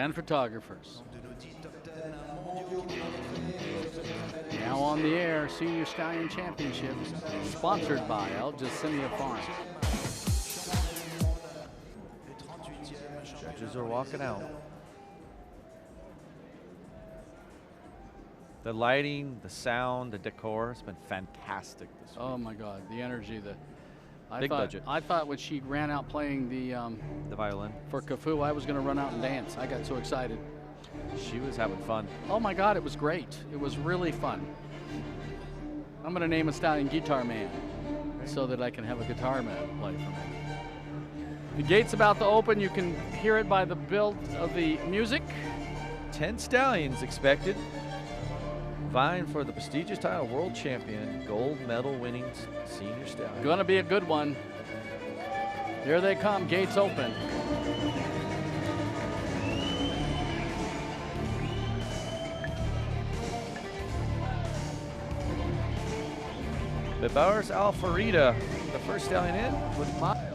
and photographers. Now on the air, Senior Stallion Championships, sponsored by Al Jasimia Farms. Judges are walking out. The lighting, the sound, the decor has been fantastic this week. Oh my God, the energy, Big budget. I thought when she ran out playing the violin for Kafou, I was going to run out and dance. I got so excited. She was having fun. Oh my God, it was great. It was really fun. I'm going to name a stallion Guitar Man so that I can have a guitar man play for me. The gate's about to open. You can hear it by the build of the music. 10 stallions expected, vying for the prestigious title world champion, gold medal winning senior stallion. Gonna be a good one. Here they come, gates open. The Bowers Alfarita, the first stallion in with Miles.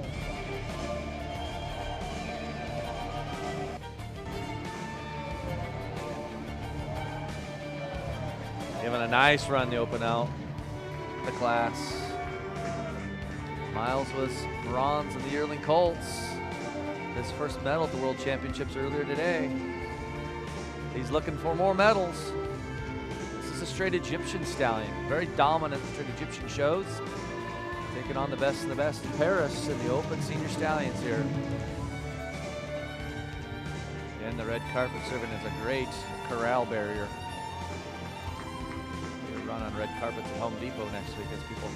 Giving a nice run to open out the class. Miles was bronze in the yearling colts. His first medal at the World Championships earlier today. He's looking for more medals. This is a straight Egyptian stallion. Very dominant in straight Egyptian shows. Taking on the best of the best in Paris in the open senior stallions here. And the red carpet serving as a great corral barrier. We'll run on red carpets at Home Depot next week as people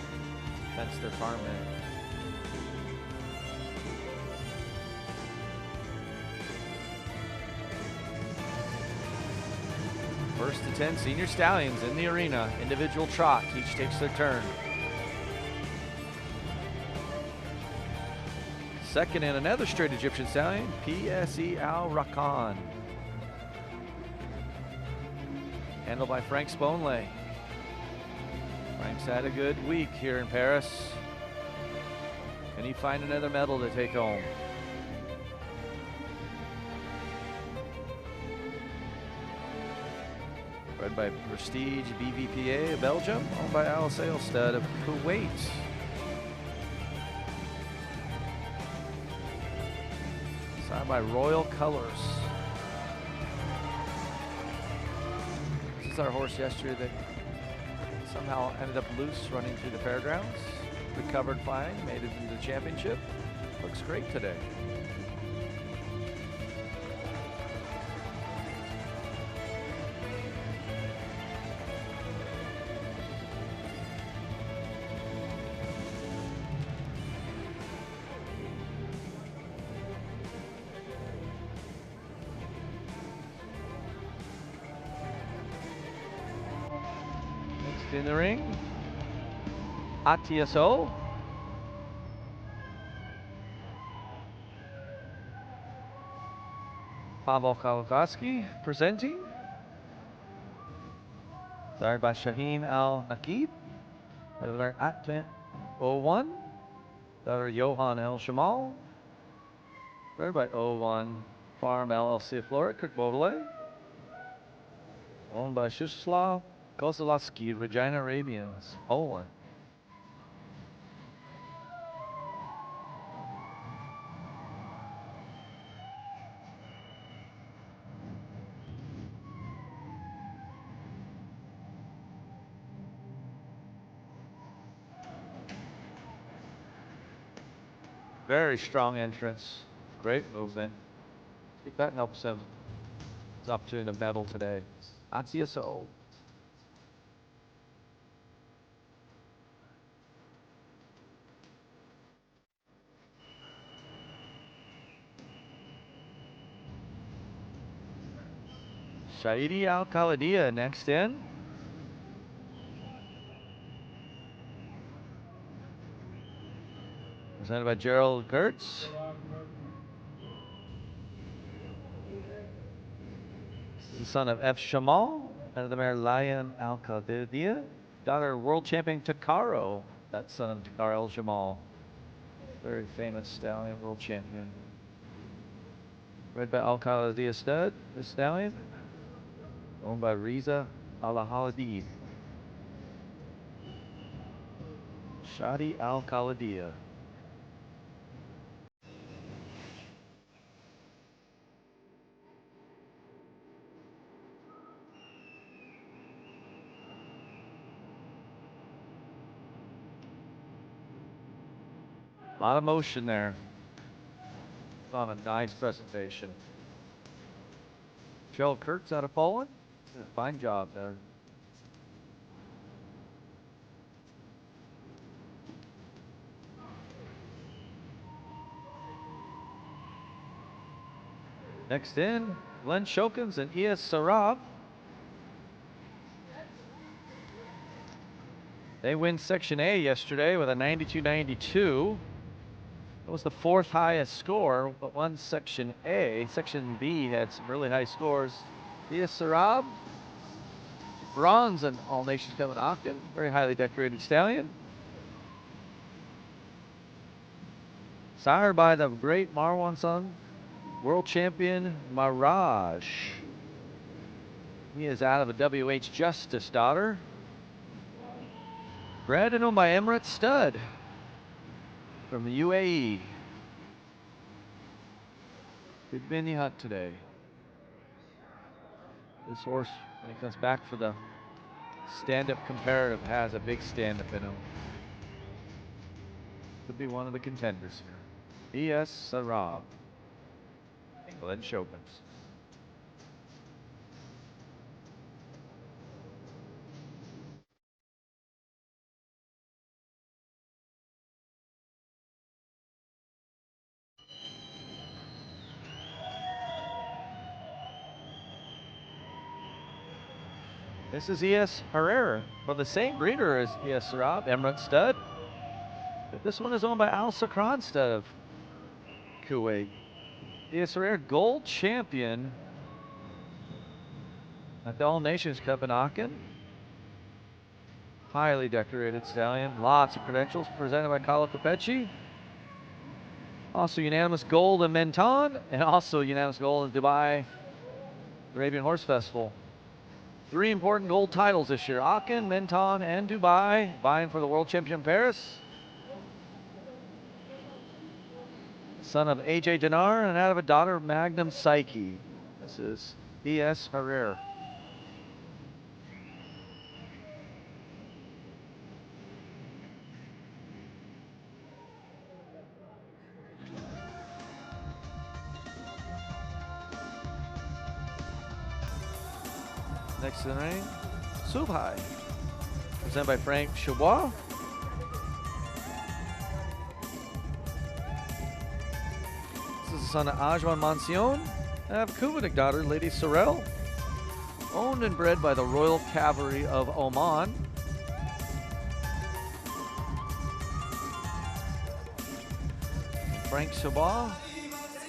fence their farmland. First to 10 senior stallions in the arena. Individual trot, each takes their turn. Second in another straight Egyptian stallion, PSE Al Rakan. Handled by Frank Sponley. Frank's had a good week here in Paris. Can he find another medal to take home? Bred by Prestige BVPA of Belgium, owned by Al Stud of Kuwait. Signed by Royal Colors. This is our horse yesterday that somehow ended up loose running through the fairgrounds. Recovered fine, made it into the championship. Looks great today. In the ring, ATSO. Pavel Kalkowski presenting. Started by Shaheen Al Nakib. Another Atman 01. Another Johan El Shamal. Started by 01 Farm LLC Florida, Kirk Beaudelet. Owned by Shuslav Kozlowski, Regina Arabians, Poland. Very strong entrance. Great movement. I think that helps him. His opportunity to medal today. ATSO. Shaidi Al Khalidia next in. Presented by Gerald Kurtz. The son of F. Shamal and of the mare Lion Al Khalidia. Daughter world champion Takaro. That son of Takaro El Shamal. Very famous stallion world champion. Bred by Al Khaladia stud, this stallion. Owned by Riza Al Haladi. Shadi Al Khaladia. A lot of motion there. It's on a nice presentation. Joe Kurtz out of Poland. Fine job there. Next in, Glenn Shokins and E.S. Sarab. They win Section A yesterday with a 92-92. That was the 4th highest score, but won Section A. Section B had some really high scores. E.S. Sarab, bronze in All Nations Cup in Ogden. Very highly decorated stallion. Sired by the great Marwan son, world champion Mirage. He is out of a W.H. Justice daughter. Bred and owned by Emirates Stud from the UAE. Good mini hunt today. This horse, when he comes back for the stand-up comparative, has a big stand-up in him. Could be one of the contenders here. E.S. Sarab. Glenn Shokins. This is E.S. Herrera, from the same breeder as E.S. Sarab, Emirates Stud. But this one is owned by Al Sakran Stud of Kuwait. E.S. Herrera, gold champion at the All Nations Cup in Aachen. Highly decorated stallion, lots of credentials, presented by Kala Capecci. Also unanimous gold in Menton, and also unanimous gold in Dubai Arabian Horse Festival. 3 important gold titles this year: Aachen, Menton, and Dubai, vying for the World Champion in Paris. Son of A.J. Dinar and out of a daughter of Magnum Psyche. This is E.S. Herrera. Next in the ring, Subhai, presented by Frank Chabois. This is the son of Ajman Mancion, and of Kuwaiti daughter, Lady Sorel. Owned and bred by the Royal Cavalry of Oman. Frank Chabois,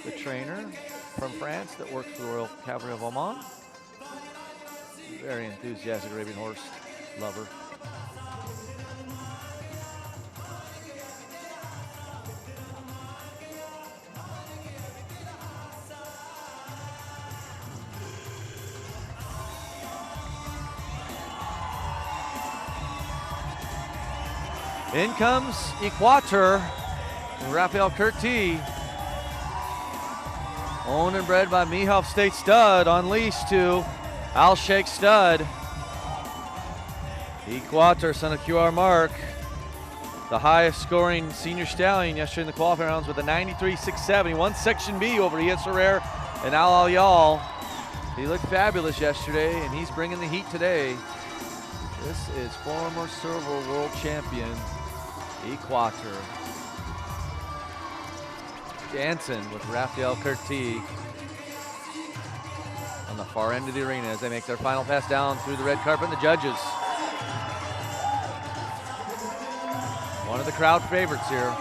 the trainer from France that works for the Royal Cavalry of Oman. Very enthusiastic Arabian horse lover. In comes Equator, Raphael Curti. Owned and bred by Mihoff State Stud, on lease to Al Sheikh Stud. Equator, son of QR Mark, the highest scoring senior stallion yesterday in the qualifying rounds with a 93.670. Won Section B over E.S. Herrera and Al Yal. He looked fabulous yesterday, and he's bringing the heat today. This is former silver world champion Equator. Dancing with Raphael Curti on the far end of the arena as they make their final pass down through the red carpet and the judges. One of the crowd favorites here.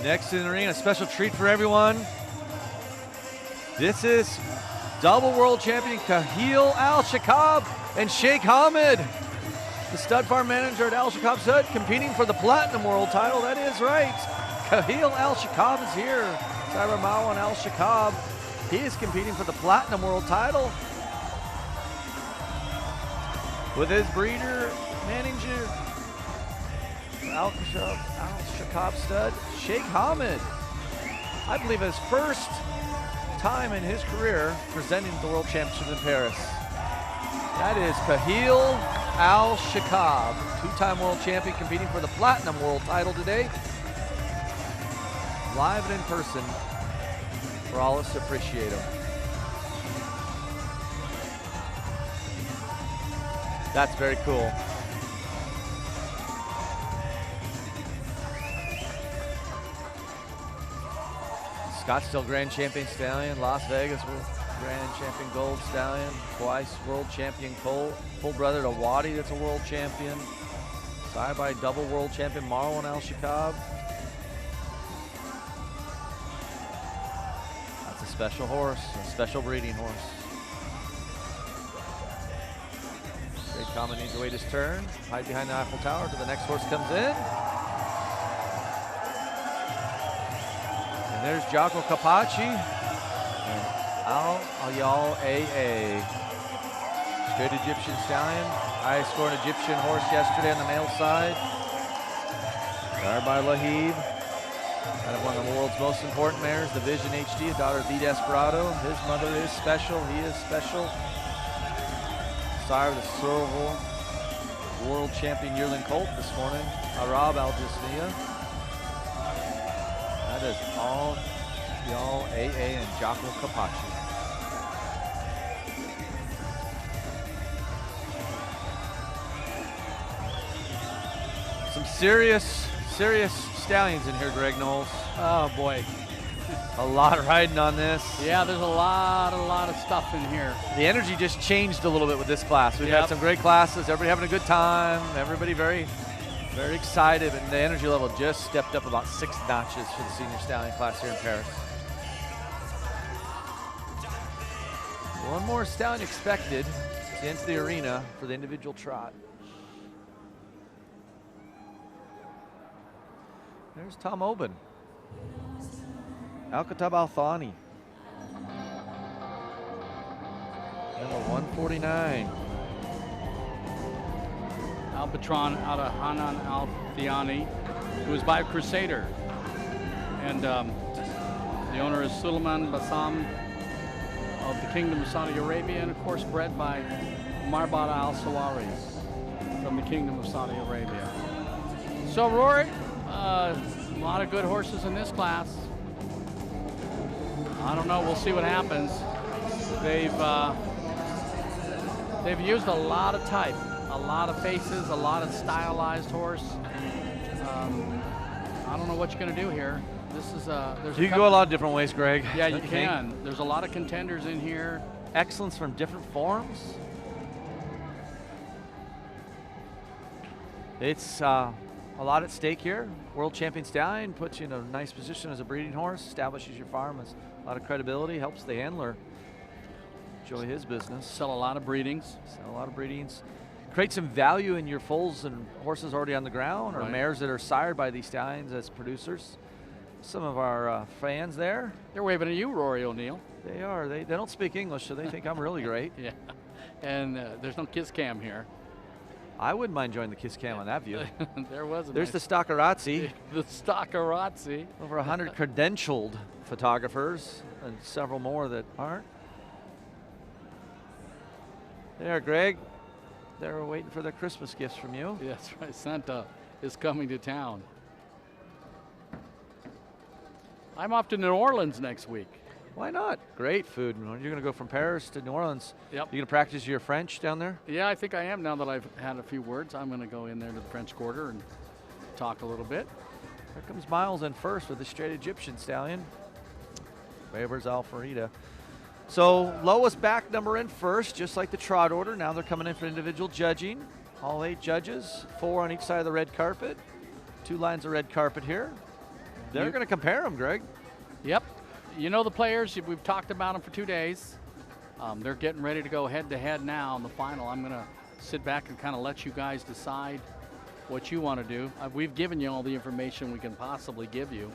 Next in the ring, a special treat for everyone. This is double world champion Kahil Al-Shakab and Sheikh Hamid. The stud farm manager at Al-Shakab Stud, competing for the Platinum World title. That is right. Kahil Al-Shakab is here. Cyber Marwan Al-Shakab. He is competing for the Platinum World title with his breeder, manager, Al-Shakab Stud, Sheikh Hamid. I believe his first time in his career presenting the World Championship in Paris. That is Kahil Al-Shakab, two-time world champion competing for the Platinum World title today. Live and in person for all us to appreciate him. That's very cool. Scottsdale Grand Champion Stallion, Las Vegas Grand Champion Gold Stallion, twice World Champion Colt, full brother to Wadi that's a world champion, side by double world champion Marwan Al-Shakab. That's a special horse, a special breeding horse. Great Comet needs to wait his turn, hide behind the Eiffel Tower till the next horse comes in. And there's Jocko Capaci and Al-Ayal AA. Straight Egyptian Stallion. Highest scoring Egyptian horse yesterday on the male side. Powered by Lahib. Kind of one of the world's most important mares, the Vision HD, a daughter of the Desperado. His mother is special, he is special. Sire of the silver world champion yearling colt this morning, Arab Al-Jisniya. That is Al-Ayal AA and Jocko Capaci. Some serious stallions in here, Greg Knowles. Oh boy. A lot riding on this. Yeah, there's a lot of stuff in here. The energy just changed a little bit with this class. We've had some great classes, everybody having a good time, everybody very excited, and the energy level just stepped up about 6 notches for the senior stallion class here in Paris. One more stallion expected to enter the arena for the individual trot. There's Tom Oben. Al-Khatab Al-Thani. Number 149. Albatron out of Hanan Al-Thiani, who is by a Crusader. And the owner is Suleiman Bassam of the Kingdom of Saudi Arabia, and of course bred by Marbat Al-Sawari from the Kingdom of Saudi Arabia. So Rory, a lot of good horses in this class. I don't know, we'll see what happens. They've used a lot of type, a lot of faces, a lot of stylized horse. I don't know what you're going to do here. This is you can go a lot of different ways, Greg. Yeah, you can. There's a lot of contenders in here. Excellence from different forms. It's a lot at stake here. World champion stallion puts you in a nice position as a breeding horse, establishes your farm as a lot of credibility, helps the handler enjoy his business. Sell a lot of breedings. Sell a lot of breedings. Create some value in your foals and horses already on the ground, or mares that are sired by these stallions as producers. Some of our fans there. They're waving at you, Rory O'Neill. They are. They don't speak English, so they think I'm really great. Yeah. And there's no kiss cam here. I wouldn't mind joining the kiss cam on that view. There's the Staccarazzi. The Staccarazzi. Over 100 credentialed photographers and several more that aren't. There, Greg. They're waiting for their Christmas gifts from you. Yeah, that's right. Santa is coming to town. I'm off to New Orleans next week. Why not? Great food. You're going to go from Paris to New Orleans. Yep. You're going to practice your French down there? Yeah, I think I am now that I've had a few words. I'm going to go in there to the French Quarter and talk a little bit. Here comes Miles in first with the straight Egyptian stallion. Wavers Al Farida. So lowest back number in first, just like the trot order. Now they're coming in for individual judging. All 8 judges, 4 on each side of the red carpet. 2 lines of red carpet here. They're going to compare them, Greg. Yep. You know the players. We've talked about them for 2 days. They're getting ready to go head-to-head now in the final. I'm going to sit back and kind of let you guys decide what you want to do. We've given you all the information we can possibly give you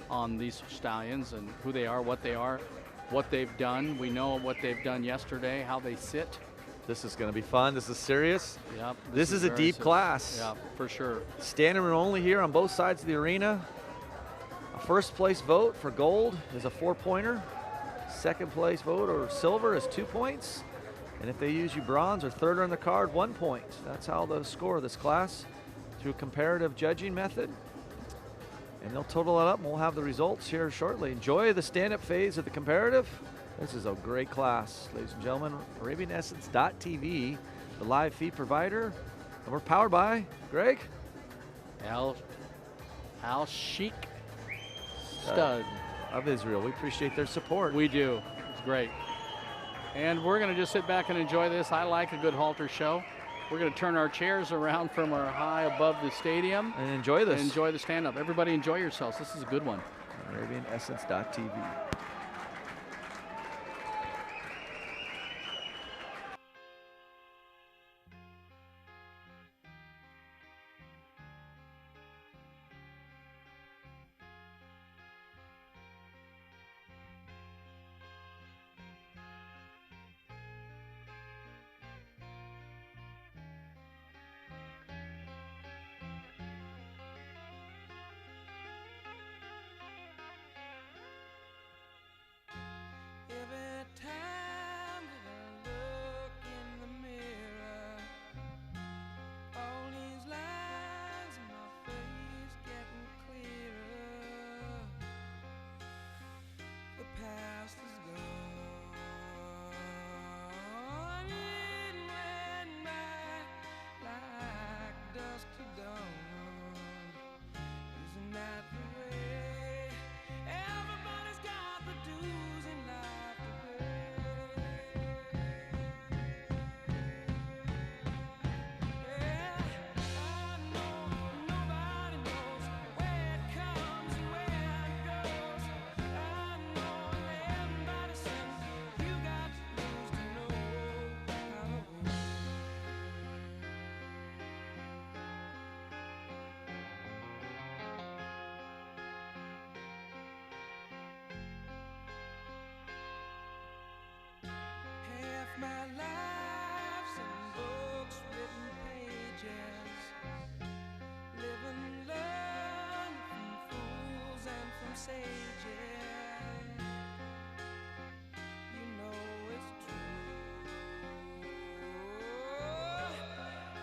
on these stallions and who they are, what they've done. We know what they've done yesterday, how they sit. This is going to be fun. This is serious. Yep. This is a deep class. Yeah, for sure. Standing room only here on both sides of the arena. A first place vote for gold is a 4-pointer. Second place vote or silver is 2 points. And if they use you bronze or third on the card, 1 point. That's how they'll score this class through comparative judging method. And they'll total it up and we'll have the results here shortly. Enjoy the stand-up phase of the comparative. This is a great class, ladies and gentlemen. ArabianEssence.tv, the live feed provider. And we're powered by Greg. Al Sheikh Stud of Israel. We appreciate their support. We do. It's great. And we're going to just sit back and enjoy this. I like a good halter show. We're going to turn our chairs around from our high above the stadium. And enjoy this. And enjoy the stand-up. Everybody enjoy yourselves. This is a good one. ArabianEssence.tv. Every time that I look in the mirror, all these lines in my face getting clearer. The past is gone, it went by like dusk to dawn. Isn't that the way? Everybody's got the dues in life to pay. Yeah, I know nobody knows where it comes and where it goes. I know everybody says you got to lose to know how to win. Half my life's in books, written pages, living, learn from fools and from sages. You know it's true.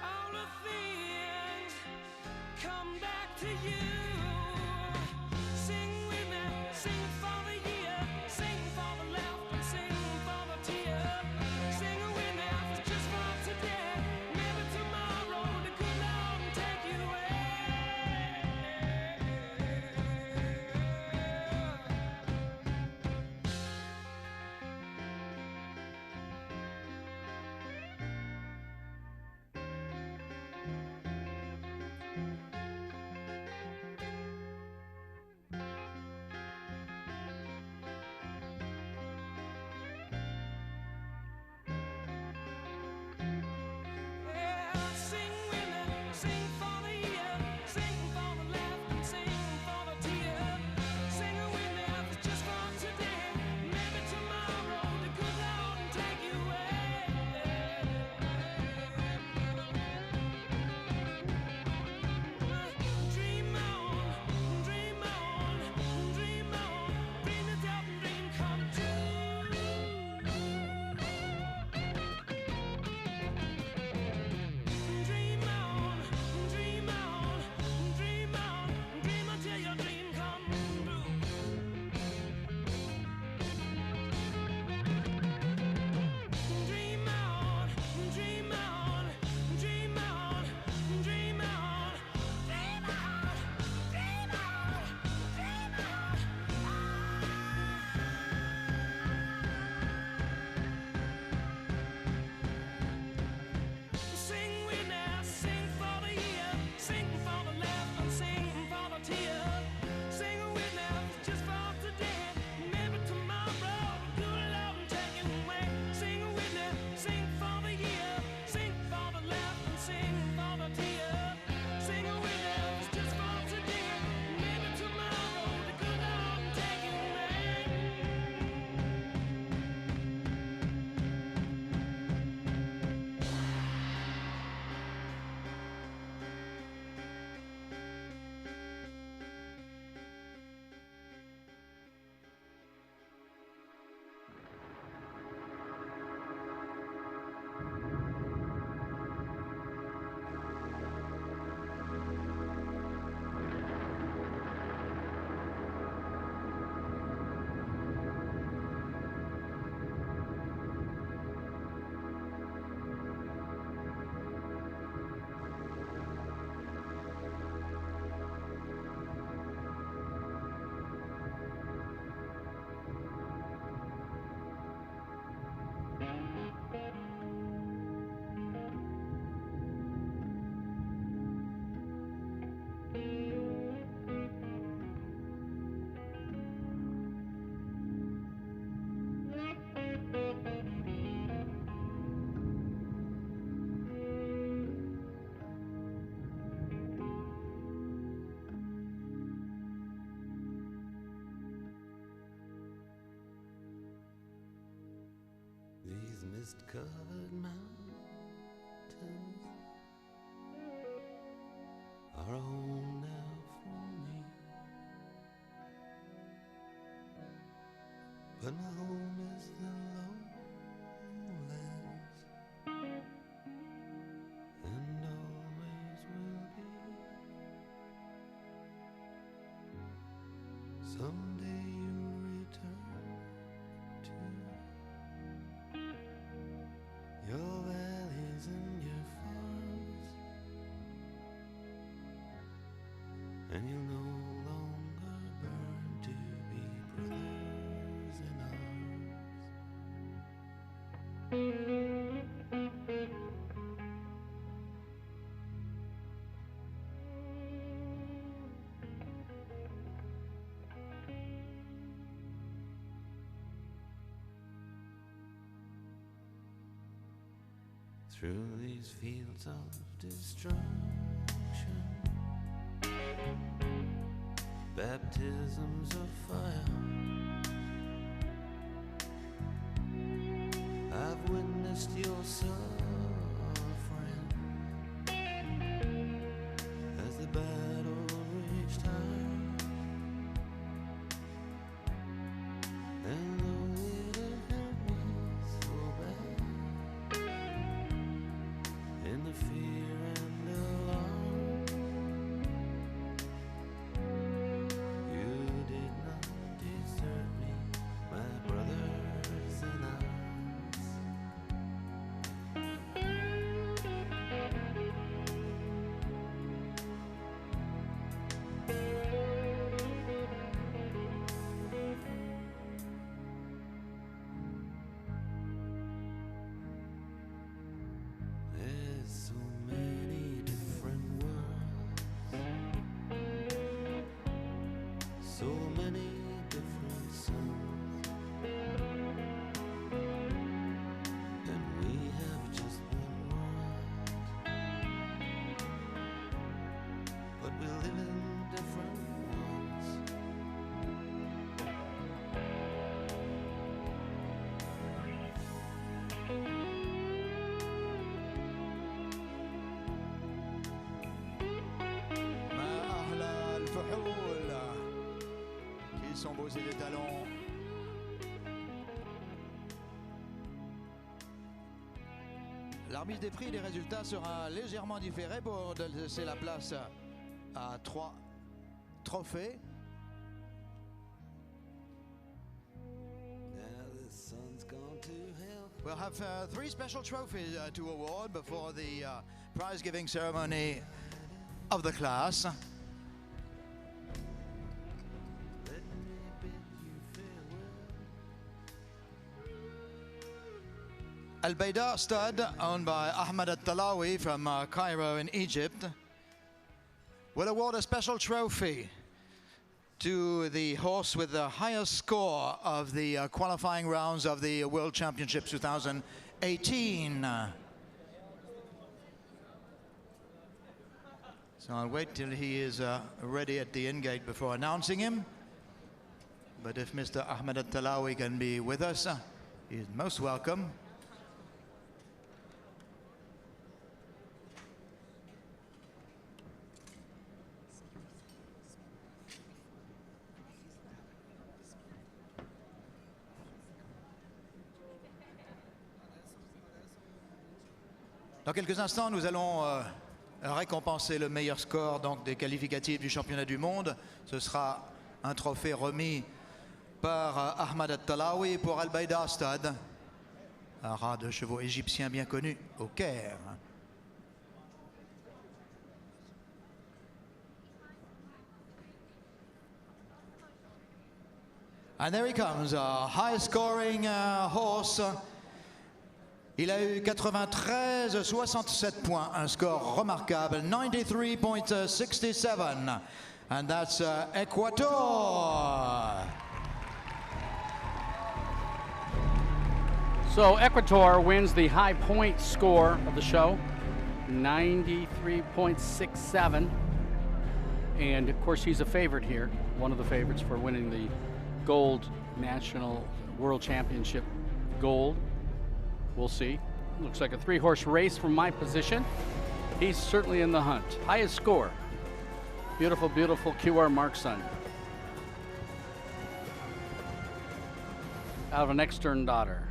All the things come back to you. Sing with me, sing for the year, sing for the laughter, sing for the tear. Sing with me, just for today. Maybe tomorrow the good Lord will take you away. Mist-covered mountains are a home now for me, but my home is the lowlands, and always will be. Someday you'll return to your valleys and your farms, and you'll no longer burn to be brothers in through these fields of destruction, baptisms of fire, I've witnessed your suffering as the battle reached high, and though it hurt me so bad, in the fear and alarm, you did not desert me, my brothers in arms. There's so many different worlds, so many different suns, and we have just one world, but we live in different ones. أحلى الفحول qui sont beaux et des talons. L'arbitre des prix, les résultats sera légèrement différé pour laisser la place à 3 trophées. Now the sun's gone to hell. We'll have 3 special trophies to award before the prize-giving ceremony of the class. Let me bid you farewell. Al-Bayda stud, owned by Ahmed Al-Talawi from Cairo in Egypt, will award a special trophy to the horse with the highest score of the qualifying rounds of the World Championships 2018. So I'll wait till he is ready at the in-gate before announcing him. But if Mr. Ahmed Al-Talawi can be with us, he is most welcome. Dans quelques instants, nous allons récompenser le meilleur score donc, des qualificatifs du championnat du monde. Ce sera un trophée remis par Ahmed Al-Talawi pour Al-Bayda Stade, un rat de chevaux égyptien bien connu au Caire. And there he comes, a high-scoring horse. Il a eu 93,67 points, un score remarquable, 93.67, and that's Ecuador. So Ecuador wins the high point score of the show, 93.67. And of course he's a favorite here, one of the favorites for winning the gold national world championship gold. We'll see. Looks like a 3-horse race from my position. He's certainly in the hunt. Highest score. Beautiful, beautiful QR mark son. Out of an extern daughter.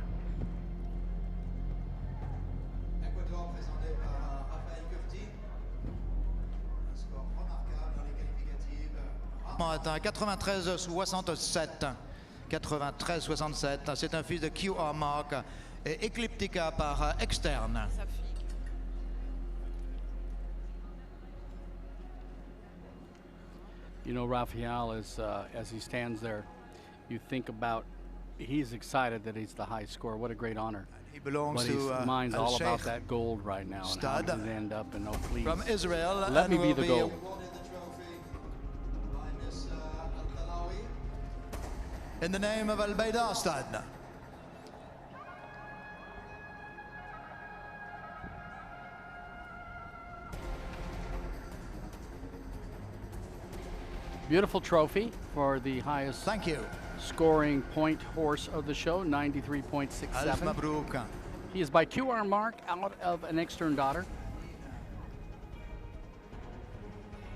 L'Équateur présenté par Raphaël Curti. Un score remarquable dans les qualificatives. Est un 93-67. 93-67. C'est un fils de QR Mark et Ecliptica par externe. You know, Raphael is, as he stands there, you think about, he's excited that he's the high score. What a great honor. He belongs But his to mind's all about Al-Sheikh that gold right now and how stud he's gonna end up. And oh, please, from Israel. let and me be will the gold. awarded the trophy by Miss Al-Talawi in the name of Al-Bayda stud. Beautiful trophy for the highest Thank you. scoring point horse of the show, Alf 93.67. Mabrouk. He is by QR mark out of an extern daughter.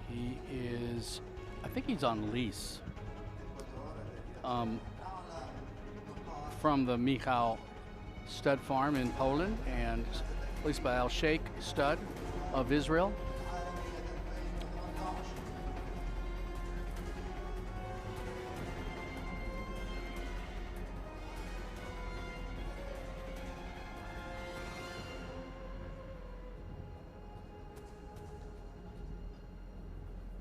He is, I think he's on lease from the Michał Stud Farm in Poland and leased by Al-Sheikh Stud of Israel.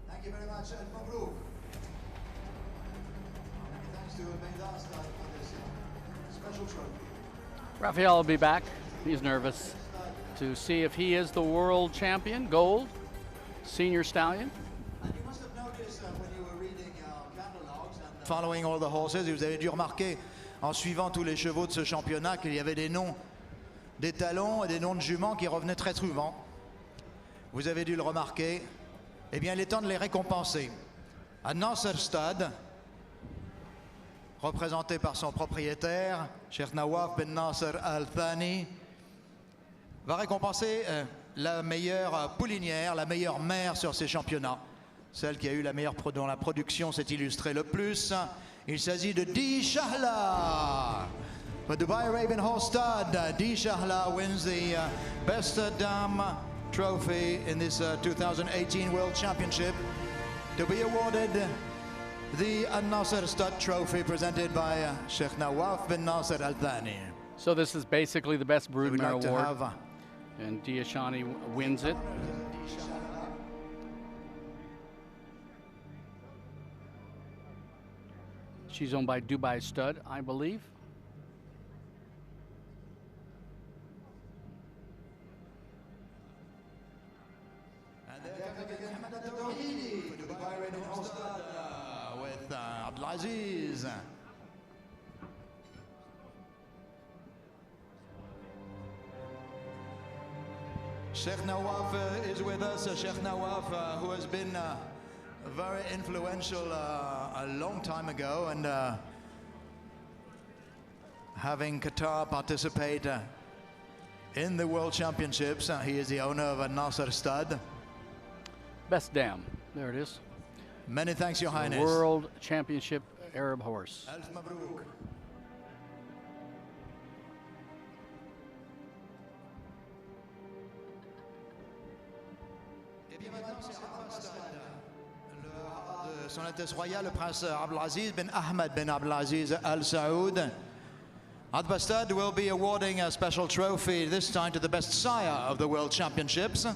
Thank you very much, Alf Mabrouk. Many thanks to Al-Bayda stud for this special trophy. Raphael will be back. He's nervous to see if he is the world champion, gold, senior stallion. And you must have noticed when you were reading catalogs and following all the horses, vous avez dû remarquer en suivant tous les chevaux de ce championnat qu'il y avait des noms d'étalons et des noms de juments qui revenaient très souvent. Vous avez dû le remarquer. Eh bien, il est temps de les récompenser. À Nasser Stud, représenté par son propriétaire, Cheikh Nawaf Ben Nasser Al Thani, va récompenser la meilleure poulinière, la meilleure mère sur ces championnats. Celle qui a eu la meilleure dont la production s'est illustrée le plus. Il s'agit de Di Shahla. For Dubai Arabian Horse Stud, Di Shahla wins the Best Dame trophy in this 2018 World Championship, to be awarded the Al-Nasser Stud Trophy presented by Sheikh Nawaf bin Nasser Al Thani. So this is basically the best We'd broodmare like to award, have and Diashani wins it. She's owned by Dubai Stud, I believe. with Abdelaziz. Sheikh Nawaf is with us. Sheikh Nawaf, who has been very influential a long time ago, and having Qatar participate in the World Championships. He is the owner of a Nasser Stud. Best Dam, there it is. Many thanks, Your The Highness. World Championship Arab horse. Alf Mabrouk. Eh bien, maintenant, c'est Abbas Stud. De Son Altesse Royale, le Prince Abdelaziz bin Ahmed bin Abdelaziz Al Saoud. Abbas Stud will be awarding a special trophy, this time to the best sire of the World Championships.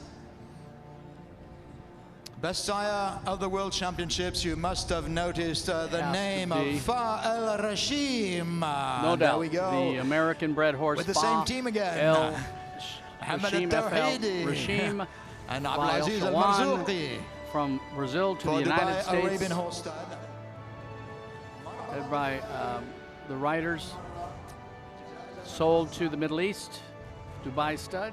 Best sire of the World Championships, you must have noticed the Has name to of be. Fa El Rashim. No There doubt. we go. The American bred horse. With the Fa same team again. El Mohamed Rashim Al-Tawhidi. Rashim And by Abdelaziz El Al Shawan Marzouqi from Brazil to for the United Dubai States. Arabian Horse Stud. Led by the riders. Sold to the Middle East, Dubai Stud,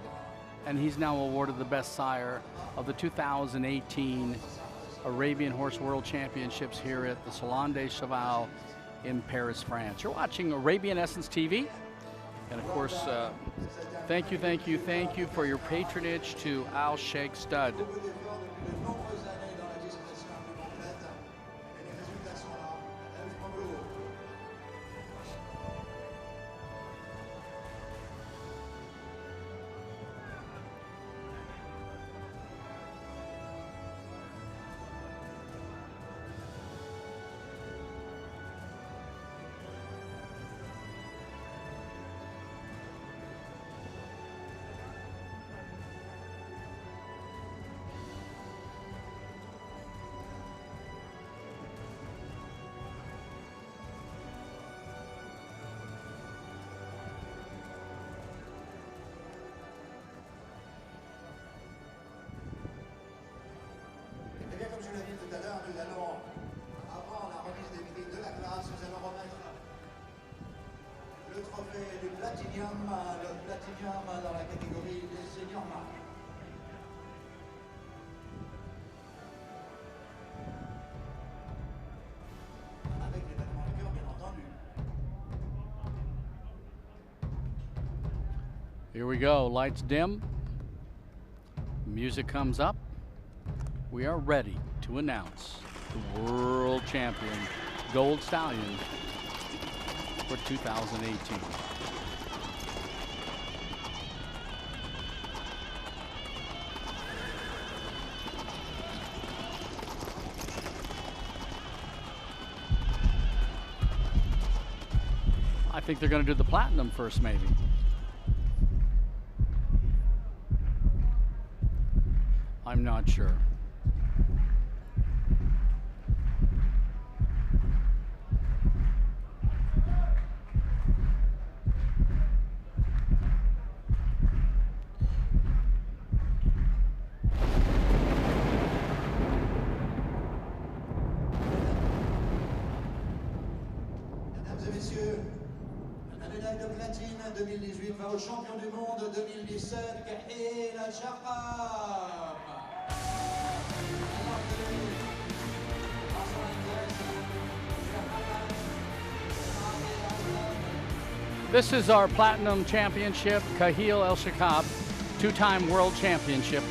and he's now awarded the best sire of the 2018 Arabian Horse World Championships here at the Salon des Cheval in Paris, France. You're watching Arabian Essence TV. And of course, thank you, thank you, thank you for your patronage to Al Sheikh Stud. Eh bien, comme je l'ai dit tout à l'heure, nous allons, avant la remise des prix de la classe, nous allons remettre le trophée du Platinum, le Platinum dans la catégorie des seniors mâles. Avec les battements de cœur, bien entendu. Here we go. Lights dim. Music comes up. We are ready to announce the world champion Gold Stallion for 2018. I think they're going to do the platinum first, maybe. I'm not sure. Mesdames et messieurs, la médaille de platine 2018 va au champion du monde 2017, Kahil Al-Shaqab. This is our platinum championship, Kahil El-Shaqab, two-time world championship.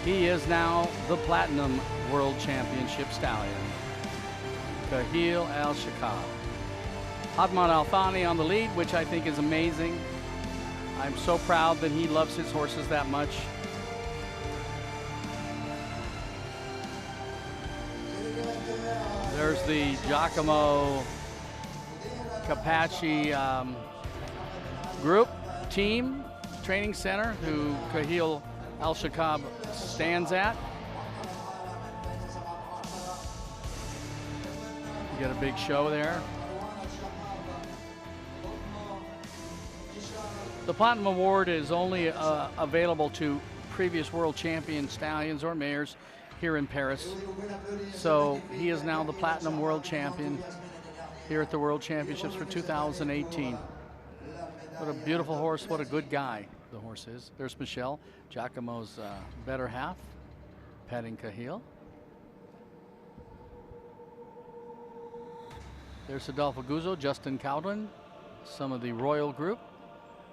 He is now the platinum world championship stallion. Kahil El-Shaqab. Hadman Al-Thani on the lead, which I think is amazing. I'm so proud that he loves his horses that much. There's the Giacomo Capacci group, team, training center, who Kahil El-Shaqab stands at. You get a big show there. The Platinum Award is only available to previous world champion stallions or mares here in Paris. So he is now the Platinum World Champion here at the World Championships for 2018. What a beautiful horse, what a good guy the horse is. There's Michelle, Giacomo's better half, petting Kahil. There's Adolfo Guzzo, Justin Cowden, some of the royal group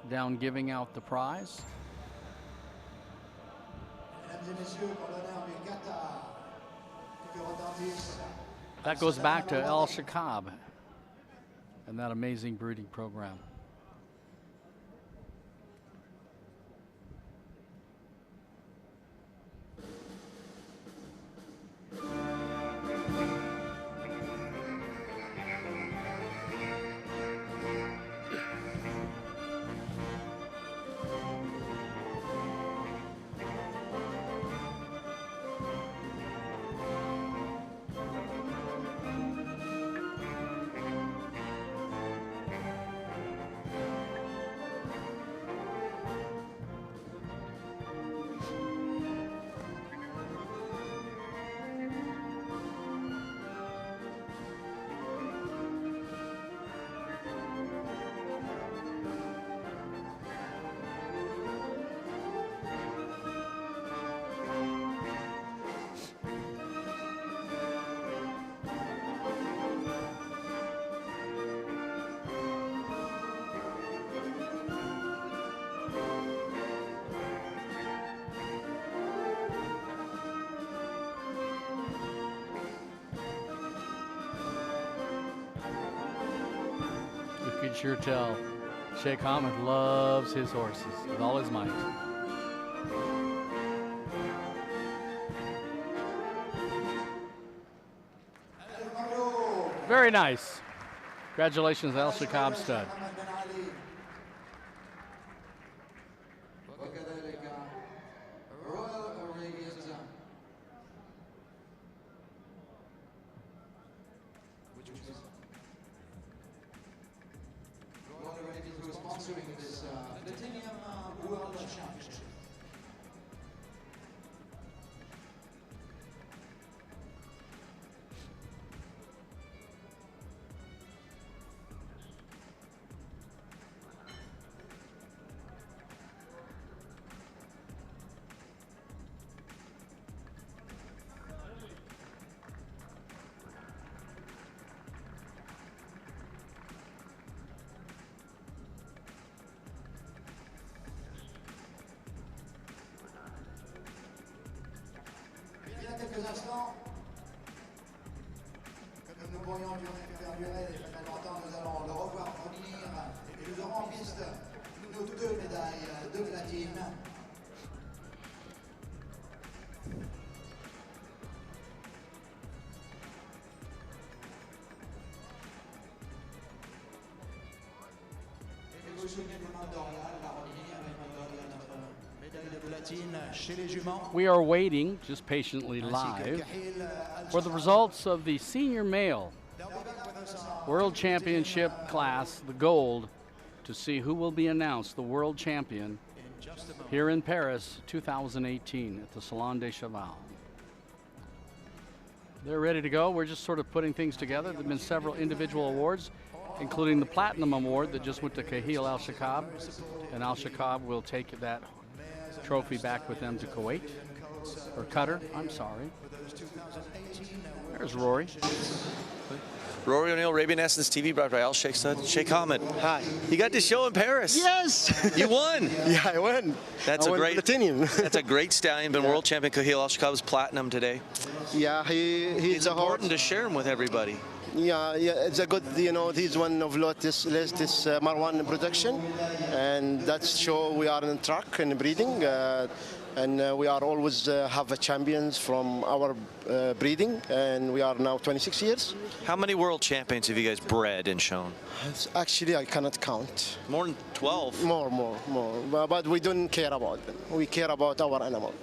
down giving out the prize. That goes back to El-Shaqab and that amazing breeding program. can sure tell Sheikh Hamad loves his horses with all his might. Very nice. Congratulations, Al Shakab stud. Sponsoring this Platinum World Championship. Quelques instants, comme nous pourrions faire durer très longtemps, nous allons le revoir revenir et nous aurons en piste nos 2 médailles de platine. Et vous souvenez du Mandorial, la revenir avec Mandorial, notre médaille de platine chez les juments. We are waiting, just patiently live, for the results of the senior male World Championship class, the gold, to see who will be announced the world champion here in Paris 2018 at the Salon des Cheval. They're ready to go. We're just sort of putting things together. There have been several individual awards, including the Platinum Award that just went to Kahil Al Shakab, and Al Shakab will take that trophy back with them to Kuwait, or Qatar, I'm sorry. There's Rory. Rory O'Neill, Arabian Essence TV, brought by Al Sheikh Stud. Sheikh Hamad. Hi. You got to show in Paris. Yes. You won. Yeah, I won. That's I a won great. Platinum. That's a great stallion. Been world champion. Kahil Al Shakab was platinum today. Yeah, he's It's a horse. important to share him with everybody. Yeah, it's a good, he's one of latest Marwan production, and that's show we are in track and breeding, and we are always have a champions from our breeding, and we are now 26 years. How many world champions have you guys bred and shown? Actually, I cannot count. More than 12. More. But we don't care about them. We care about our animal,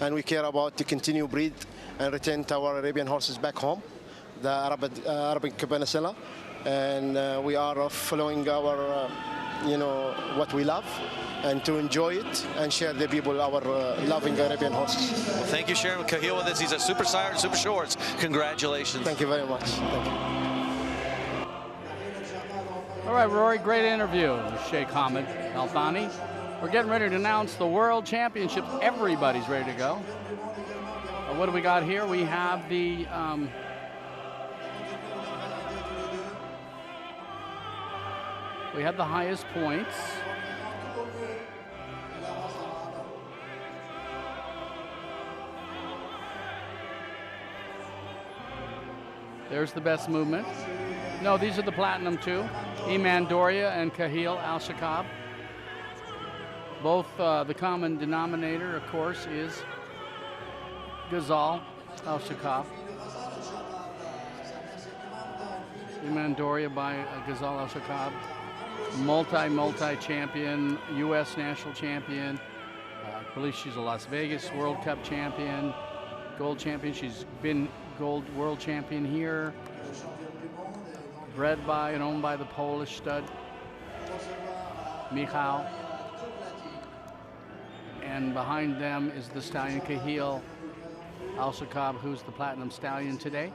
and we care about to continue breed and return our Arabian horses back home, the Arabic Peninsula, and we are following our, what we love, and to enjoy it and share the people our loving Arabian horses. Well, thank you, sharing with Kahil with us. He's a super sire and super shorts. Congratulations. Thank you very much. Thank you. All right, Rory, great interview with Sheikh Hamad Al Thani. We're getting ready to announce the World Championships. Everybody's ready to go. What do we got here? We have the highest points. There's the best movement. No, these are the platinum too. Iman Doria and Kahil Al Shakab. Both the common denominator, of course, is Ghazal Al Shakab. Iman Doria by Ghazal Al Shakab. Multi champion, U.S. national champion. I believe she's a Las Vegas World Cup champion, gold champion. She's been gold world champion here. Bred by and owned by the Polish stud Michał. And behind them is the stallion Kahil Al Shakab, who's the platinum stallion today.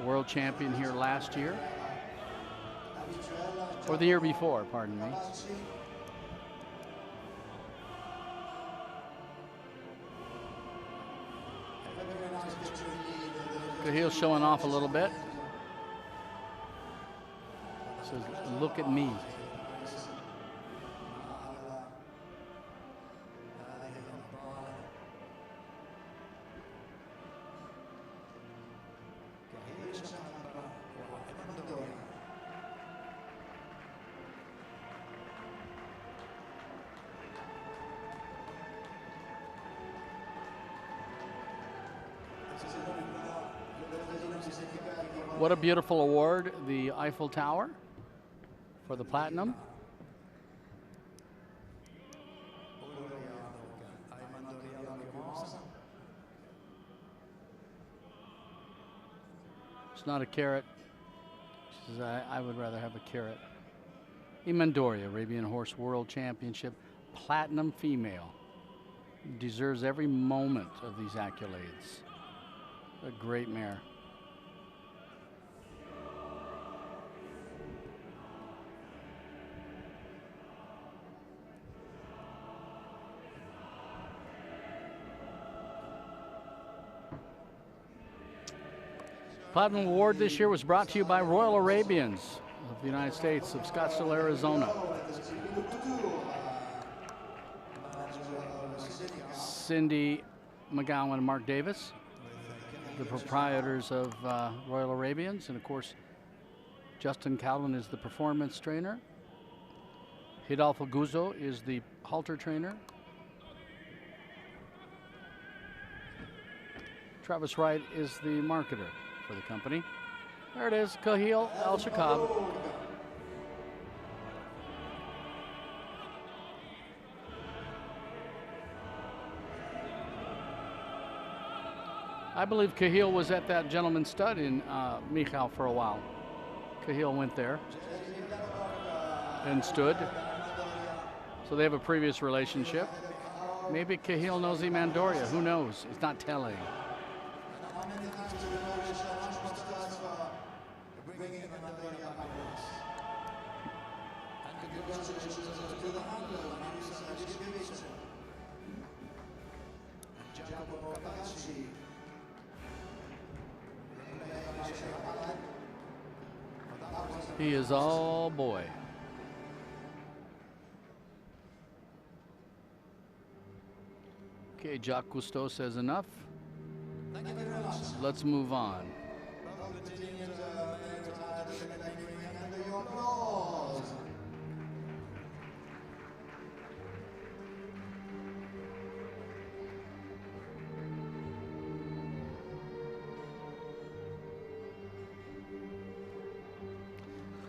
World champion here last year. Or the year before, pardon me. Kahil's showing off a little bit. Says, look at me. What a beautiful award, the Eiffel Tower for the platinum. It's not a carrot. She says, I would rather have a carrot. Imandoria, Arabian Horse World Championship, platinum female. Deserves every moment of these accolades. A great mare. Platinum Award this year was brought to you by Royal Arabians of the United States of Scottsdale, Arizona. Cindy McGowan and Mark Davis, the proprietors of Royal Arabians, and of course Justin Calvin is the performance trainer. Hidalgo Guzzo is the halter trainer. Travis Wright is the marketer for the company. There it is, Kahil Al-Shakab. I believe Kahil was at that gentleman's stud in Michal for a while. Kahil went there and stood. So they have a previous relationship. Maybe Kahil knows Imandoria, who knows? It's not telling. He is all boy. Okay, Jacques Cousteau says enough. Let's move on.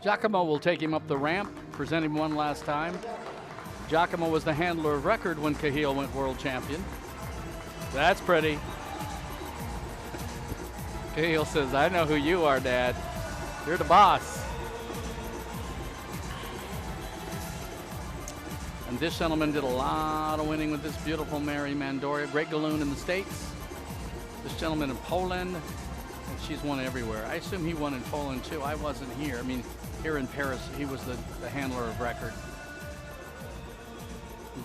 Giacomo will take him up the ramp, present him one last time. Giacomo was the handler of record when Kahil went world champion. That's pretty. Kahil says, I know who you are, Dad. You're the boss. And this gentleman did a lot of winning with this beautiful Mary Mandoria. Great Galoon in the States. This gentleman in Poland. And she's won everywhere. I assume he won in Poland too. I wasn't here. I mean, here in Paris, he was the handler of record.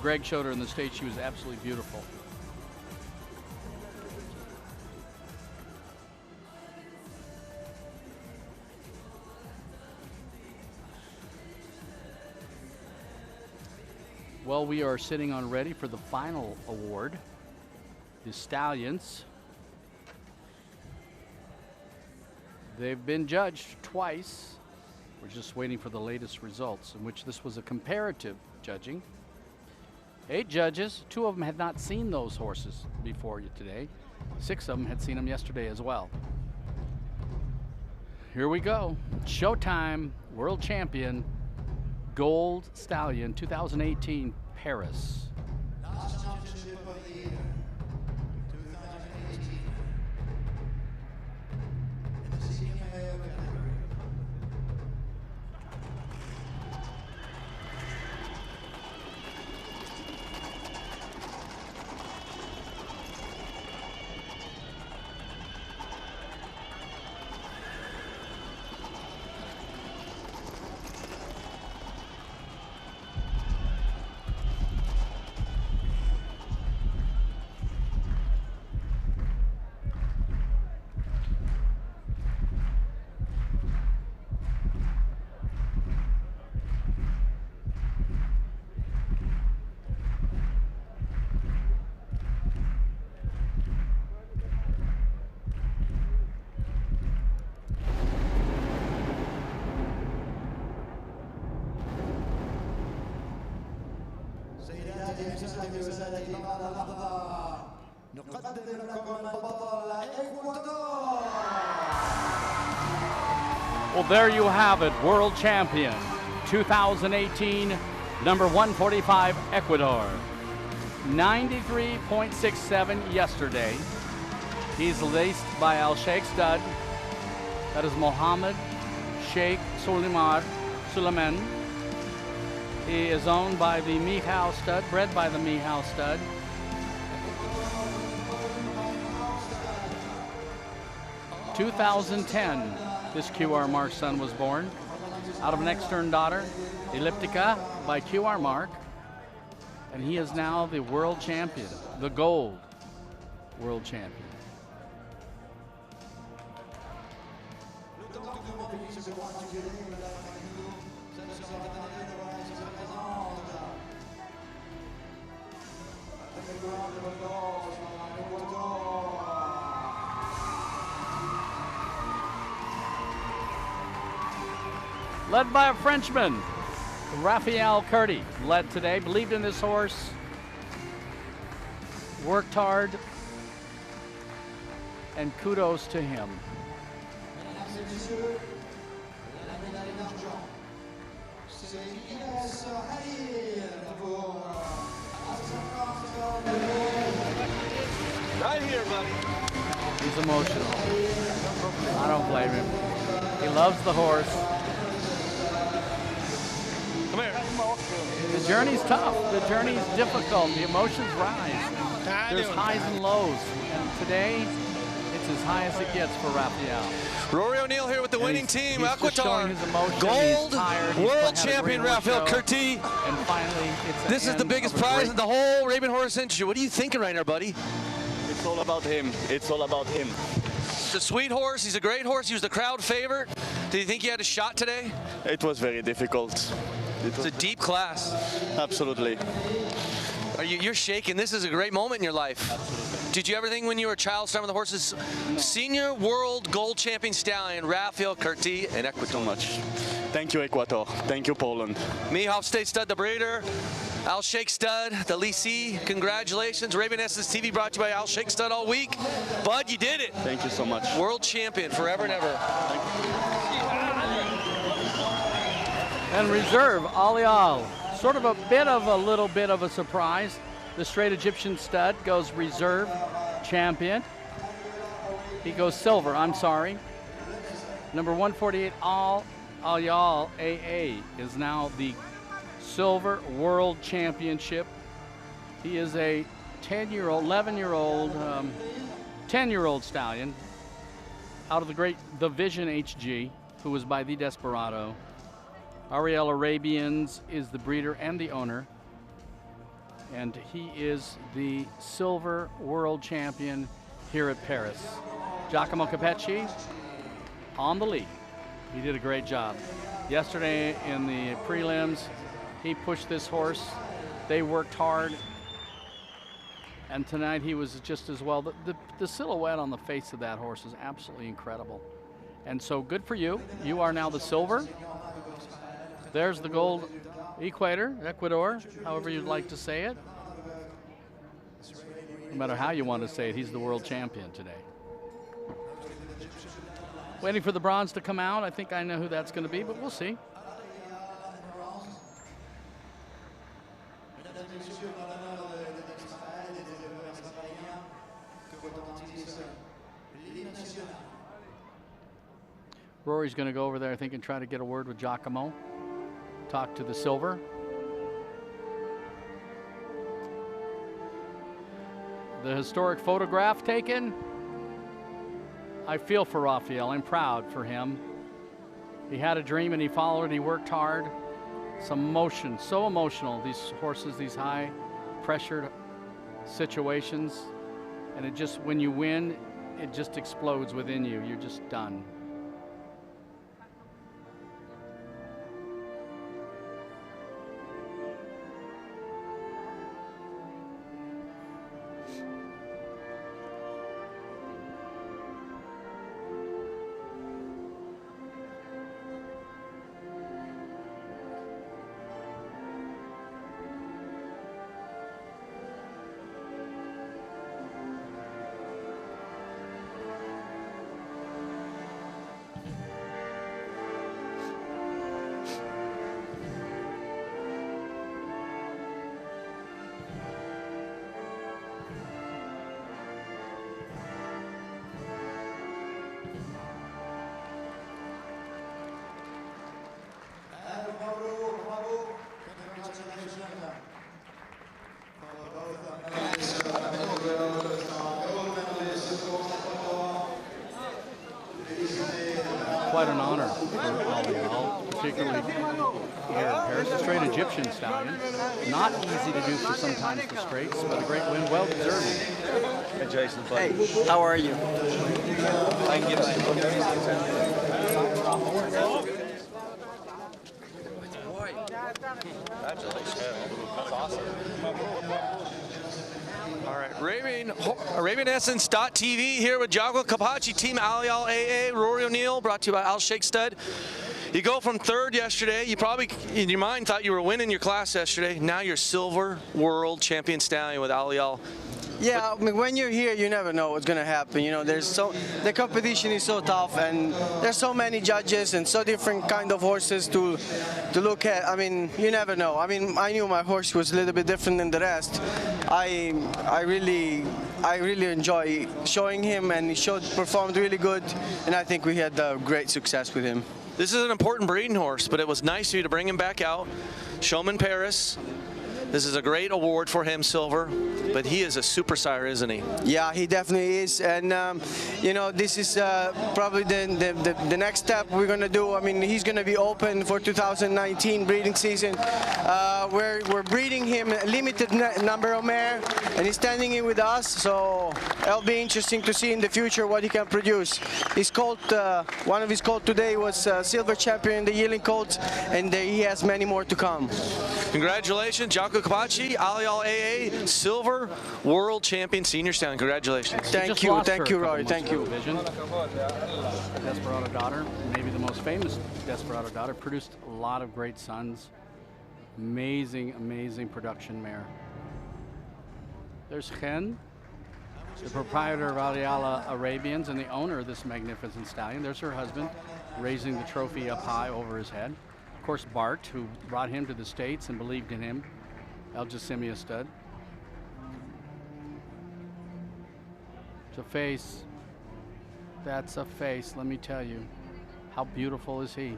Greg showed her in the States. She was absolutely beautiful. Well, we are sitting on ready for the final award, the Stallions. They've been judged twice. We're just waiting for the latest results, in which this was a comparative judging. 8 judges, 2 of them had not seen those horses before today. 6 of them had seen them yesterday as well. Here we go. Showtime, world champion, Gold Stallion, 2018 Paris. Last championship of the year, 2018. In the senior male category. سيداتي وسادتي بعد لحظة نقدم لكم البطل إكوادور. Well, there you have it, world champion 2018, number 145, Ecuador. 93.67 yesterday. He's laced by Al Sheikh stud. That is Mohammed Sheikh Suleiman. He is owned by the Mihao stud, bred by the Mihao stud. In 2010, this QR Mark son was born out of an extern daughter, Elliptica by QR Mark, and he is now the world champion, the gold world champion. Led by a Frenchman, Raphael Curti, led today, believed in this horse, worked hard, and kudos to him. Right here, buddy. He's emotional. I don't blame him. He loves the horse. Come here. The journey's tough. The journey's difficult. The emotions rise. There's highs and lows. And today, it's as high as it gets for Raphael. Rory O'Neill here with the winning team, He's just showing Ecuador. his emotion. Gold He's tired. He's world had a champion great horse Raphael show. Curti. And finally, it's This is the biggest prize in the whole Arabian horse industry. What are you thinking right now, buddy? It's all about him. It's all about him. It's a sweet horse. He's a great horse. He was the crowd favorite. Did you think he had a shot today? It was very difficult. It's a deep class. Absolutely. You're shaking. This is a great moment in your life. Absolutely. Did you ever think when you were a child starting with the horses? No. Senior world gold champion stallion, Raphael Curti in Ecuador. So much. Thank you, Ecuador. Thank you, Poland. Mihal State stud, the breeder. Al Sheikh stud, the leasee. Congratulations. Arabian Essence TV brought to you by Al Sheikh stud all week. Bud, you did it. Thank you so much. World champion forever and ever. And reserve, Ali Al. Sort of a little bit of a surprise. The straight Egyptian stud goes reserve champion. He goes silver, I'm sorry. Number 148, Al Yal AA is now the silver world championship. He is a 10-year-old, 11-year-old, 10-year-old stallion out of the great Division HG, who was by the Desperado. Ariel Arabians is the breeder and the owner, and he is the silver world champion here at Paris. Giacomo Capecci on the lead. He did a great job. Yesterday in the prelims, he pushed this horse. They worked hard, and tonight he was just as well. The silhouette on the face of that horse is absolutely incredible. And so good for you. You are now the silver. There's the gold Ecuador, however you'd like to say it. No matter how you want to say it, he's the world champion today. Waiting for the bronze to come out. I think I know who that's going to be, but we'll see. Rory's going to go over there, I think, and try to get a word with Giacomo. Talk to the silver. The historic photograph taken. I feel for Raphael. I'm proud for him. He had a dream and he followed it. He worked hard. Some emotion, so emotional. These horses, these high pressured situations. And it just, when you win, it just explodes within you. You're just done. quite an honor for Al, particularly here in Paris. A straight Egyptian stallion. Not easy to do for sometimes for straights, but a great win, well deserved. Hey, Jason, buddy. Hey, how are you? Thank you. All right, ArabianEssence.tv here with Jago Kapachi, Team Al AA, Rory O'Neill, brought to you by Al Sheikh Stud. You go from third yesterday. You probably, in your mind, thought you were winning your class yesterday. Now you're silver world champion stallion with Al. Yeah, I mean, when you're here, you never know what's gonna happen. You know, the competition is so tough, and there's so many judges and so different kind of horses to look at. I mean, you never know. I mean, I knew my horse was a little bit different than the rest. I really enjoy showing him, and he performed really good, and I think we had great success with him. This is an important breeding horse, but it was nice of you to bring him back out, show him in Paris. This is a great award for him, silver, but he is a super sire, isn't he? Yeah, he definitely is, and you know, this is probably the next step we're gonna do. I mean, he's gonna be open for 2019 breeding season. We're breeding him a limited number of mare, and he's standing in with us, so it'll be interesting to see in the future what he can produce. His colt, one of his colt today was silver champion in the yearling colts, and he has many more to come. Congratulations, Jaco Kapachi, Al AA, silver world champion senior stallion. Congratulations. Thank you, Roy. Thank you. Desperado daughter, maybe the most famous Desperado daughter, produced a lot of great sons. Amazing, amazing production mare. There's Chen, the proprietor of Aliala Arabians and the owner of this magnificent stallion. There's her husband, raising the trophy up high over his head. Of course, Bart, who brought him to the States and believed in him. Al Jassimia stud. It's a face. That's a face, let me tell you. How beautiful is he?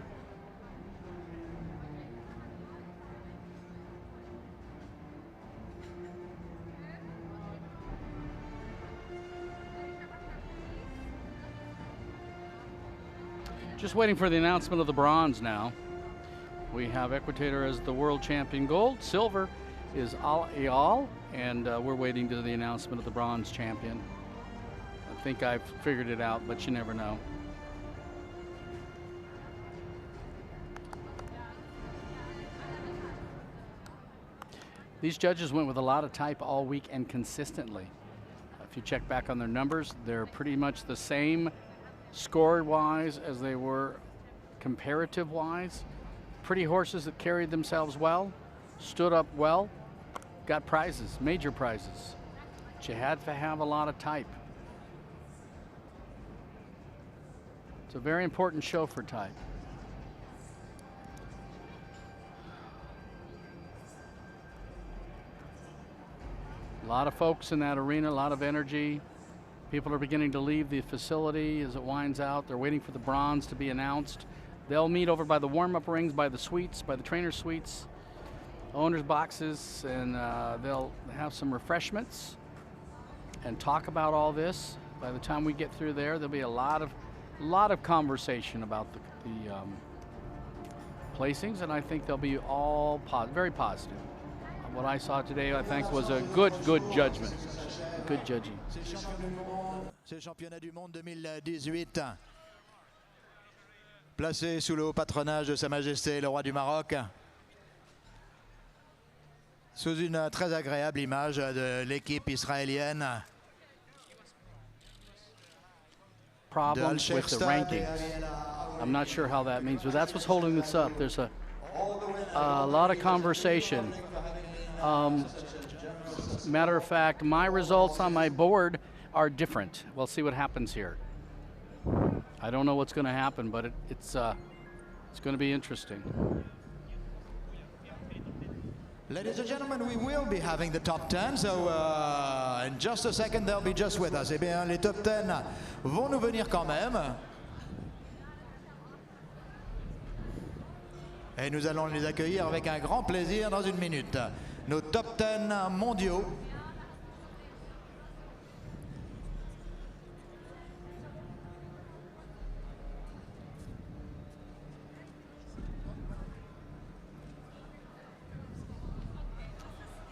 Just waiting for the announcement of the bronze now. We have Equator as the world champion gold. Silver is Al, and we're waiting to the announcement of the bronze champion. I think I've figured it out, but you never know. These judges went with a lot of type all week and consistently. If you check back on their numbers, they're pretty much the same score-wise as they were comparative-wise. Pretty horses that carried themselves well, stood up well, got prizes, major prizes. But you had to have a lot of type. It's a very important show for type. A lot of folks in that arena, a lot of energy. People are beginning to leave the facility as it winds out. They're waiting for the bronze to be announced. They'll meet over by the warm-up rings, by the suites, by the trainer suites, owners' boxes, and they'll have some refreshments and talk about all this. By the time we get through there, there'll be a lot of conversation about the placings, and I think they'll be all very positive. What I saw today, I think, was a good judgment, good judging. C'est le championnat du monde 2018. Placé sous le haut patronage de Sa Majesté le roi du Maroc, sous une très agréable image de l'équipe israélienne. Problem with the rankings. I'm not sure how that means, but that's what's holding this up. There's a lot of conversation. Matter of fact, my results on my board are different. We'll see what happens here. I don't know what's going to happen, but it's going to be interesting. Ladies and gentlemen, we will be having the top 10, so in just a second they'll be just with us. Eh bien, les top 10 vont nous venir quand même. Et nous allons les accueillir avec un grand plaisir dans une minute. Nos top 10 mondiaux.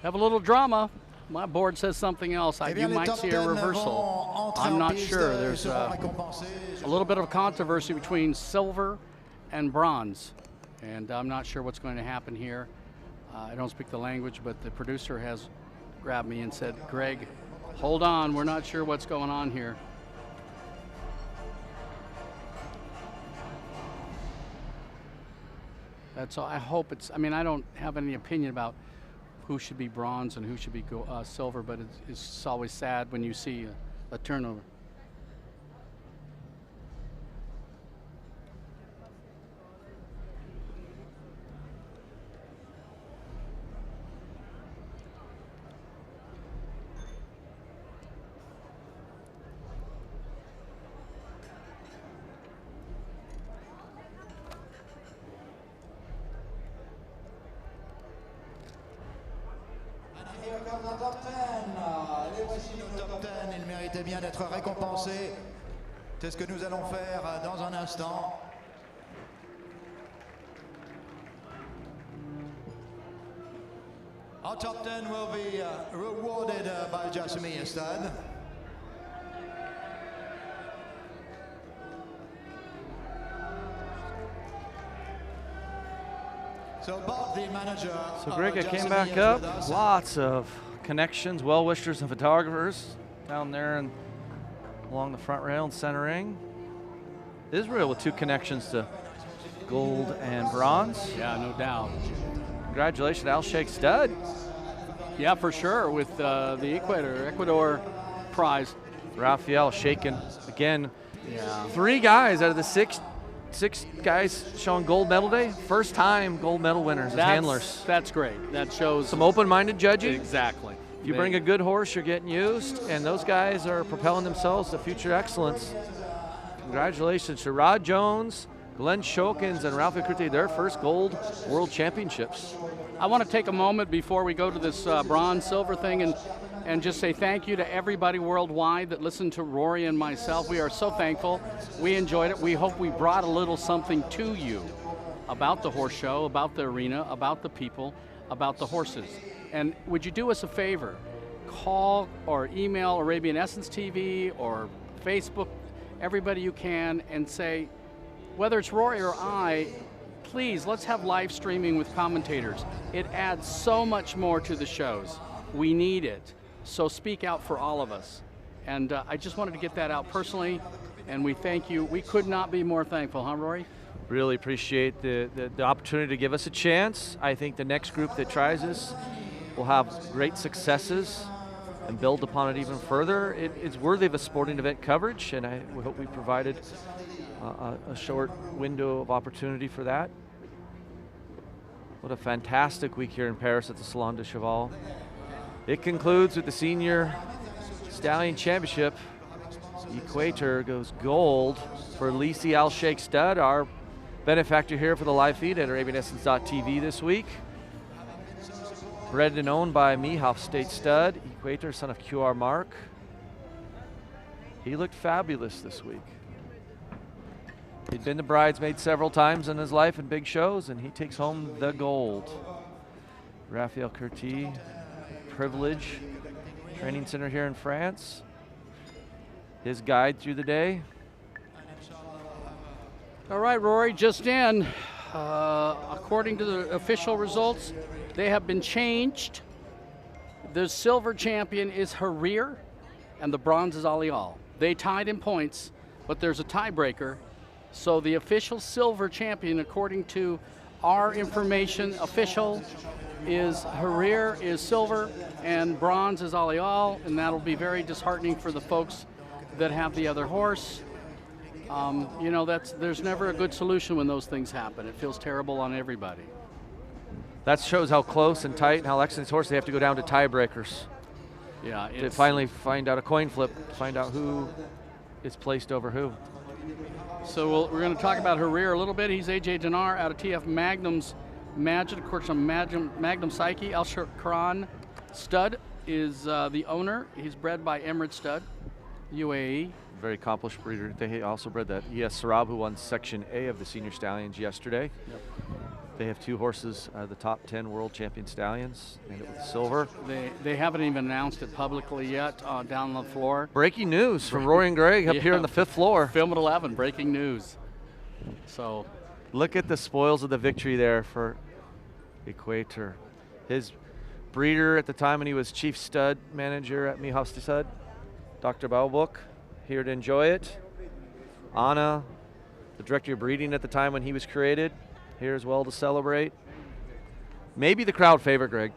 Have a little drama. My board says something else. Eh You bien, les might top see 10 a reversal. vont entrer I'm en not piste sure. et There's seront a récompensés. little bit of controversy between silver and bronze, and I'm not sure what's going to happen here. I don't speak the language, but the producer has grabbed me and said, Greg, hold on, we're not sure what's going on here. That's all. I hope it's, I mean, I don't have any opinion about who should be bronze and who should be silver, but it's always sad when you see a turnover. Here comes the top 10. Les voici nos top 10. Ils méritaient bien d'être récompensés. C'est ce que nous allons faire dans un instant. Our top 10 will be rewarded by Jasmine Stad. So Bob, the manager. So Greg came back up. Lots of connections, well-wishers and photographers down there and along the front rail and centering. Israel with 2 connections to gold and bronze. Yeah, no doubt. Congratulations, Al Sheikh Stud. Yeah, for sure, with the Ecuador prize. Rafael shaken again. Yeah. 3 guys out of the six guys showing gold medal day. First time gold medal winners as handlers. That's great. That shows some open-minded judging. Exactly. If you bring a good horse, you're getting used, and those guys are propelling themselves to future excellence. Congratulations to Rod Jones, Glenn Shokins, and Ralphie Curti, their first gold world championships. I want to take a moment before we go to this bronze silver thing and just say thank you to everybody worldwide that listened to Rory and myself. We are so thankful. We enjoyed it. We hope we brought a little something to you about the horse show, about the arena, about the people, about the horses. And would you do us a favor? Call or email Arabian Essence TV or Facebook, everybody you can, and say, whether it's Rory or I, please, let's have live streaming with commentators. It adds so much more to the shows. We need it. So speak out for all of us. And I just wanted to get that out personally, and we thank you. We could not be more thankful, huh, Rory? Really appreciate the opportunity to give us a chance. I think the next group that tries this will have great successes and build upon it even further. It's worthy of a sporting event coverage, and I hope we provided a short window of opportunity for that. What a fantastic week here in Paris at the Salon de Cheval. It concludes with the Senior Stallion Championship. Equator goes gold for Lisi Al Sheikh Stud, our benefactor here for the live feed at ArabianEssence.tv this week. Bred and owned by Mehoff State Stud, Equator, son of QR Mark. He looked fabulous this week. He'd been the bridesmaid several times in his life in big shows, and he takes home the gold. Raphael Curti, privilege, training center here in France. His guide through the day. All right, Rory, just in. According to the official results, they have been changed. The silver champion is Harir, and the bronze is Alial. They tied in points, but there's a tiebreaker. So the official silver champion, according to our information, official, is Harir is silver, and bronze is Alial, and that'll be very disheartening for the folks that have the other horse. You know, there's never a good solution when those things happen. It feels terrible on everybody. That shows how close and tight and how excellent this horse. They have to go down to tiebreakers. Yeah, to finally find out a coin flip, find out who is placed over who. So we're going to talk about Harir a little bit. He's AJ Dinar out of TF Magnum's Magid, of course, on Magnum Psyche. Al Shukran Stud is the owner. He's bred by Emirates Stud, UAE. Very accomplished breeder. They also bred that ES Sarab, who won Section A of the Senior Stallions yesterday. Yep. They have 2 horses, the top 10 world champion stallions, and it was silver. They haven't even announced it publicly yet down on the floor. Breaking news from Rory and Greg up here on the 5th floor. Film at 11, breaking news. So look at the spoils of the victory there for Equator. His breeder at the time when he was chief stud manager at Mihosti Stud, Dr. Baubuk, here to enjoy it. Anna, the director of breeding at the time when he was created, here as well to celebrate. Maybe the crowd favorite, Greg.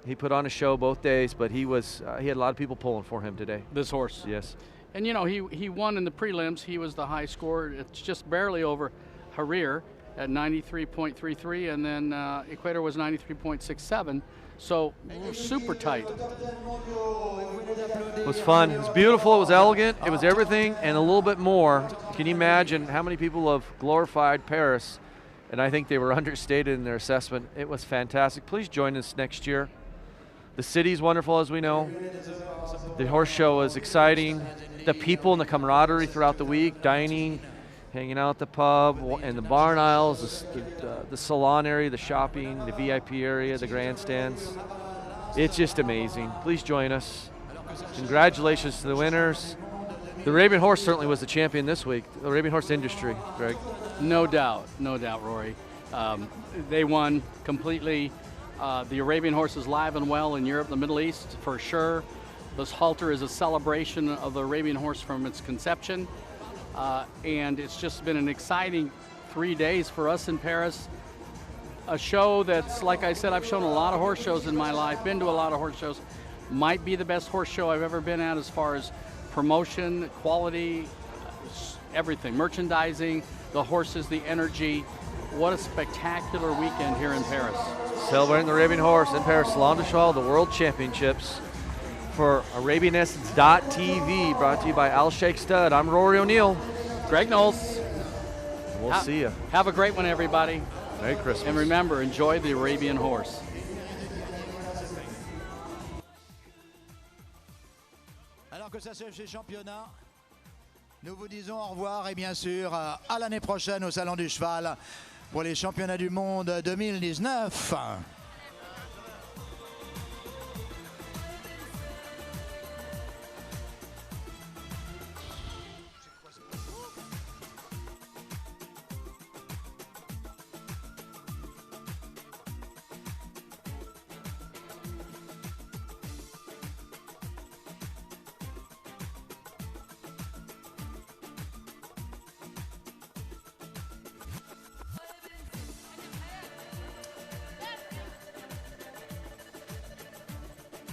He put on a show both days, but he had a lot of people pulling for him today. This horse. Yes. And you know, he won in the prelims. He was the high scorer. It's just barely over Harir at 93.33, and then Equator was 93.67. So super tight. It was fun. It was beautiful. It was elegant. It was everything and a little bit more. Can you imagine how many people have glorified Paris? And I think they were understated in their assessment. It was fantastic. Please join us next year. The city's wonderful, as we know. The horse show is exciting. The people and the camaraderie throughout the week, dining, hanging out at the pub, and the barn aisles, the salon area, the shopping, the VIP area, the grandstands. It's just amazing. Please join us. Congratulations to the winners. The Arabian horse certainly was the champion this week. The Arabian horse industry, Greg. No doubt, Rory. They won completely. The Arabian horse is live and well in Europe, the Middle East, for sure. This halter is a celebration of the Arabian horse from its conception. And it's just been an exciting 3 days for us in Paris. A show that's, like I said, I've shown a lot of horse shows in my life, been to a lot of horse shows. Might be the best horse show I've ever been at as far as promotion, quality, everything, merchandising, the horses, the energy. What a spectacular weekend here in Paris. Celebrating the Arabian horse in Paris, Salon de Cheval, the World Championships. For ArabianEssence.tv, brought to you by Al Sheikh Stud. I'm Rory O'Neill. Greg Knowles. We'll see you. Have a great one, everybody. Merry Christmas. And remember, enjoy the Arabian horse. Alors que s'achève ces championnats, nous vous disons au revoir et bien sûr à l'année prochaine au Salon du Cheval pour les championnats du monde 2019.